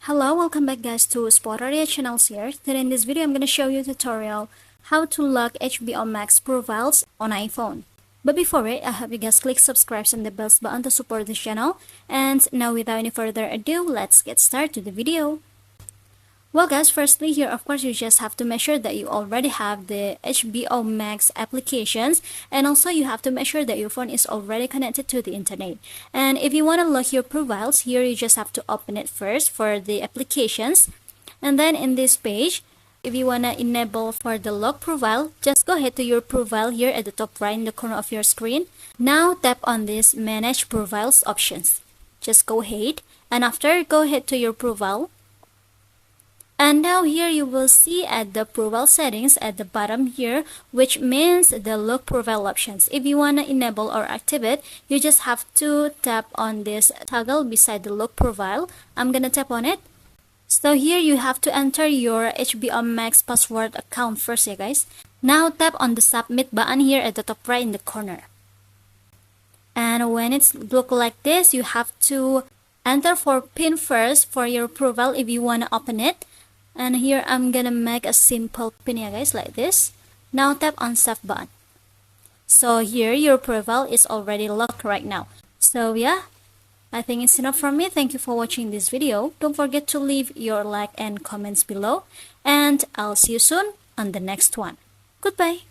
Hello, welcome back guys to Spottaria channels here. Today in this video I'm going to show you a tutorial how to lock HBO Max profiles on iPhone. But before it, I hope you guys click subscribe and the bells button to support this channel. And now without any further ado, let's get started to the video. Well guys, firstly here of course you just have to make sure that you already have the HBO Max applications, and also you have to make sure that your phone is already connected to the internet. And if you want to lock your profiles, here you just have to open it first for the applications, and then in this page, if you want to enable for the lock profile, just go ahead to your profile here at the top right in the corner of your screen. Now tap on this manage profiles options. Just go ahead, and after go ahead to your profile. And now here you will see at the profile settings at the bottom here, which means the lock profile options. If you want to enable or activate, you just have to tap on this toggle beside the lock profile. I'm gonna tap on it. So here you have to enter your HBO Max password account first, yeah guys. Now tap on the submit button here at the top right in the corner. And when it's look like this, you have to enter for PIN first for your profile if you want to open it. And here I'm gonna make a simple pin, yeah guys, like this. Now tap on save button. So here your profile is already locked right now. So yeah, I think it's enough from me. Thank you for watching this video. Don't forget to leave your like and comments below, and I'll see you soon on the next one. Goodbye.